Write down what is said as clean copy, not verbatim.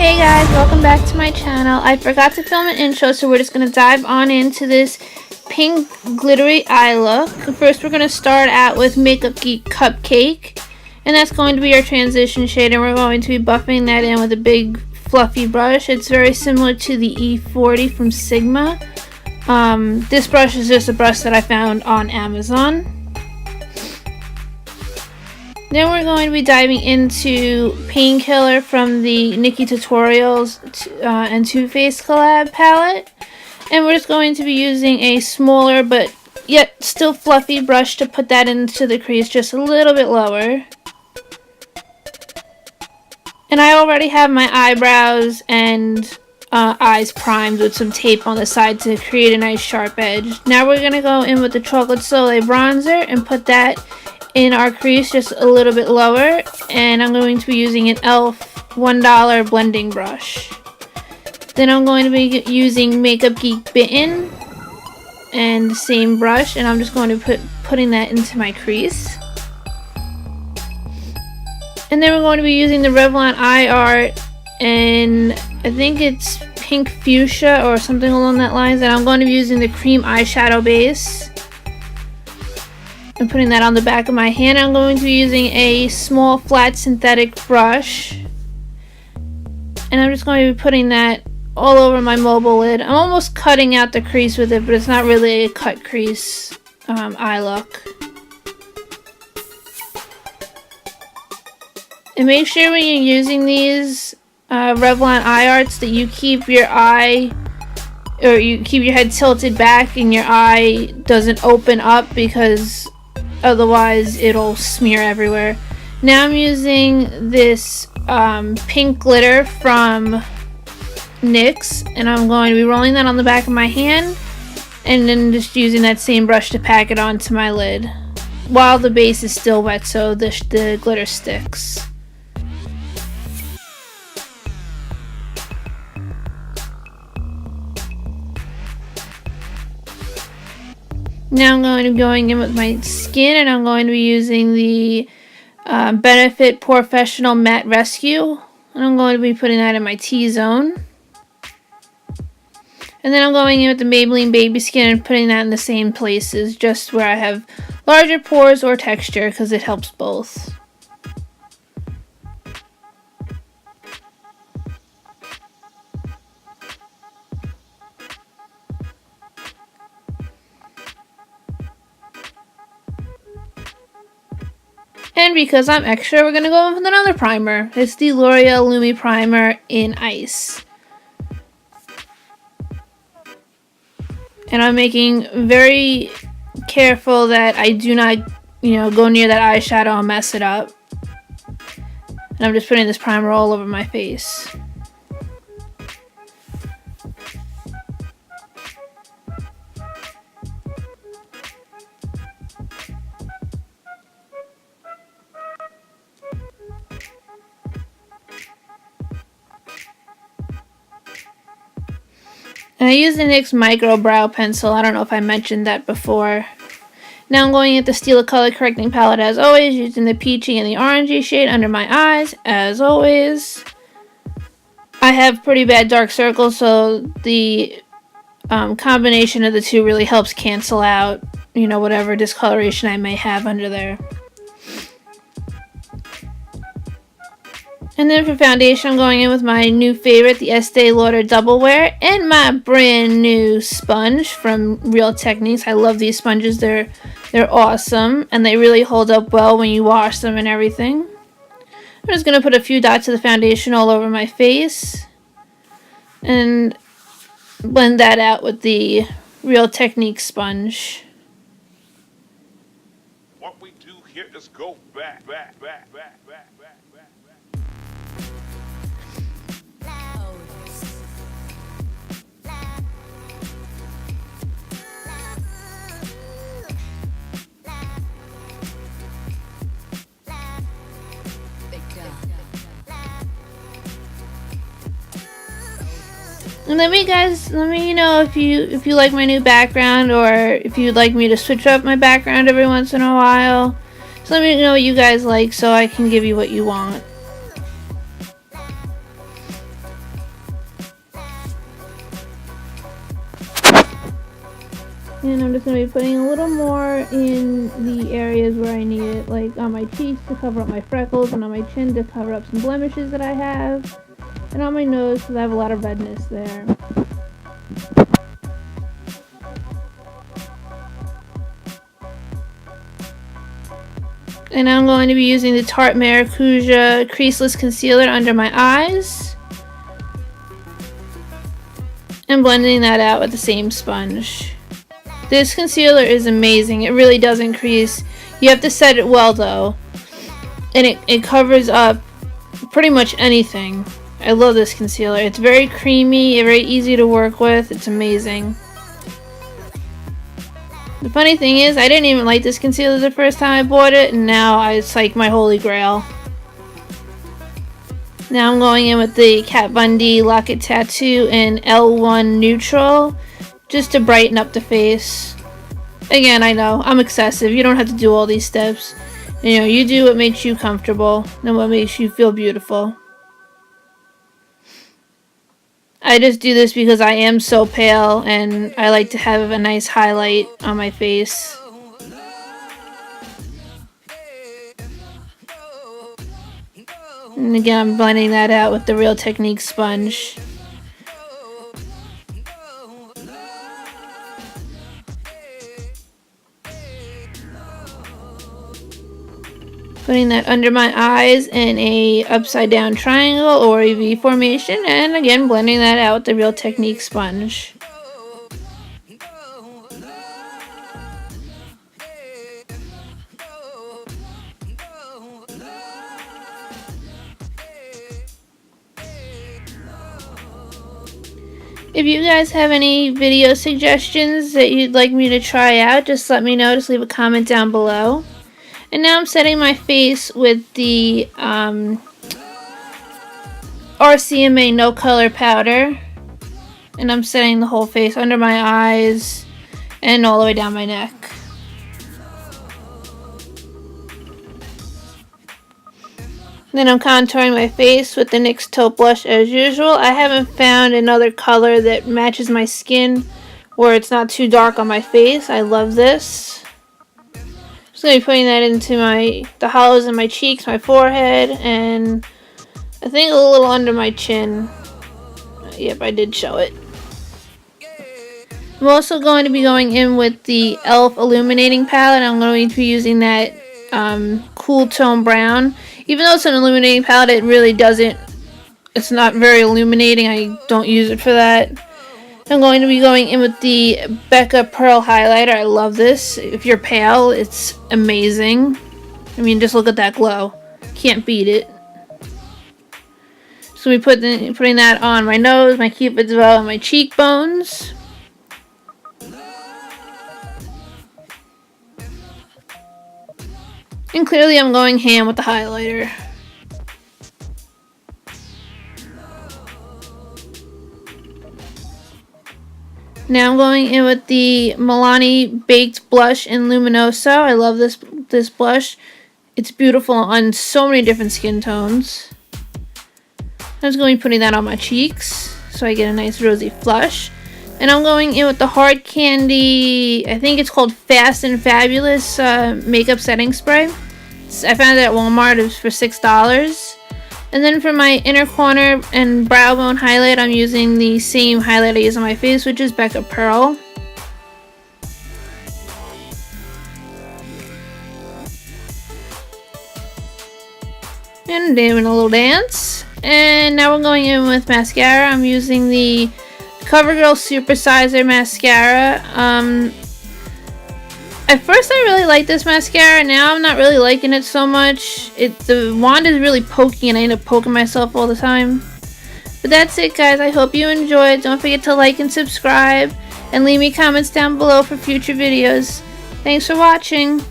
Hey guys, welcome back to my channel. I forgot to film an intro, so we're just going to dive on into this pink glittery eye look. First we're going to start out with Makeup Geek Cupcake, and that's going to be our transition shade, and we're going to be buffing that in with a big fluffy brush. It's very similar to the E40 from Sigma. This brush is just a brush that I found on Amazon. Then we're going to be diving into Painkiller from the Nikkietutorials and Too Faced collab palette. And we're just going to be using a smaller but yet still fluffy brush to put that into the crease just a little bit lower. And I already have my eyebrows and eyes primed with some tape on the side to create a nice sharp edge. Now we're going to go in with the Chocolate Soleil bronzer and put that in our crease just a little bit lower, and I'm going to be using an e.l.f. $1 blending brush. Then I'm going to be using Makeup Geek Bitten and the same brush, and I'm just going to putting that into my crease. And then we're going to be using the Revlon Eye Art, and I think it's pink fuchsia or something along that lines, and I'm going to be using the cream eyeshadow base and putting that on the back of my hand. I'm going to be using a small flat synthetic brush, and I'm just going to be putting that all over my mobile lid. I'm almost cutting out the crease with it, but it's not really a cut crease eye look. And make sure when you're using these Revlon eye arts that you keep your eye, or you keep your head tilted back and your eye doesn't open up, because otherwise it'll smear everywhere. Now I'm using this pink glitter from NYX, and I'm going to be rolling that on the back of my hand and then just using that same brush to pack it onto my lid while the base is still wet so the glitter sticks. Now I'm going to be going in with my skin, and I'm going to be using the Benefit POREfessional Matte Rescue, and I'm going to be putting that in my T-zone. And then I'm going in with the Maybelline Baby Skin and putting that in the same places, just where I have larger pores or texture, because it helps both. And because I'm extra, we're going to go in with another primer. It's the L'Oreal Lumi Primer in Ice. And I'm making very careful that I do not, go near that eyeshadow and mess it up. And I'm just putting this primer all over my face. And I use the NYX Micro Brow Pencil. I don't know if I mentioned that before. Now I'm going into the Stila Color Correcting Palette as always, using the peachy and the orangey shade under my eyes as always. I have pretty bad dark circles, so the combination of the two really helps cancel out, whatever discoloration I may have under there. And then for foundation, I'm going in with my new favorite, the Estée Lauder Double Wear, and my brand new sponge from Real Techniques. I love these sponges. They're awesome, and they really hold up well when you wash them and everything. I'm just going to put a few dots of the foundation all over my face and blend that out with the Real Techniques sponge. What we do here is go back. And let me know if you like my new background, or if you'd like me to switch up my background every once in a while. So let me know what you guys like so I can give you what you want. And I'm just going to be putting a little more in the areas where I need it, like on my cheeks to cover up my freckles, and on my chin to cover up some blemishes that I have, and on my nose because I have a lot of redness there. And I'm going to be using the Tarte Maracuja Creaseless Concealer under my eyes, and blending that out with the same sponge. This concealer is amazing. It really doesn't crease. You have to set it well though. And it covers up pretty much anything. I love this concealer. It's very creamy, very easy to work with. It's amazing. The funny thing is, I didn't even like this concealer the first time I bought it, and now it's like my holy grail. Now I'm going in with the Kat Von D Lock It Tattoo in L1 Neutral, just to brighten up the face. Again, I know, I'm excessive. You don't have to do all these steps. You know, you do what makes you comfortable and what makes you feel beautiful. I just do this because I am so pale and I like to have a nice highlight on my face. And again, I'm blending that out with the Real Technique sponge. Putting that under my eyes in a upside down triangle or a V formation, and again blending that out with the Real Technique sponge. If you guys have any video suggestions that you'd like me to try out, just let me know. Just leave a comment down below. And now I'm setting my face with the RCMA No Color Powder. And I'm setting the whole face under my eyes and all the way down my neck. Then I'm contouring my face with the NYX Taupe blush as usual. I haven't found another color that matches my skin where it's not too dark on my face. I love this. I'm just going to be putting that into the hollows in my cheeks, my forehead, and I think a little under my chin. Yep, I did show it. I'm also going to be going in with the e.l.f. Illuminating palette. I'm going to be using that cool tone brown. Even though it's an illuminating palette, it really doesn't, it's not very illuminating. I don't use it for that. I'm going to be going in with the BECCA Pearl Highlighter. I love this. If you're pale, it's amazing. I mean, just look at that glow. Can't beat it. So we putting that on my nose, my cupid's bow, and my cheekbones. And clearly I'm going ham with the highlighter. Now I'm going in with the MILANI Baked Blush in Luminoso. I love this blush. It's beautiful on so many different skin tones. I'm just going to be putting that on my cheeks so I get a nice rosy flush. And I'm going in with the Hard Candy, I think it's called Fast and Fabulous makeup setting spray. I found it at Walmart. It was for $6. And then for my inner corner and brow bone highlight, I'm using the same highlight I use on my face, which is BECCA Pearl. And doing a little dance. And now we're going in with mascara. I'm using the Covergirl Supersizer mascara. At first I really liked this mascara, now I'm not really liking it so much. The wand is really poking and I end up poking myself all the time. But that's it guys, I hope you enjoyed. Don't forget to like and subscribe and leave me comments down below for future videos. Thanks for watching.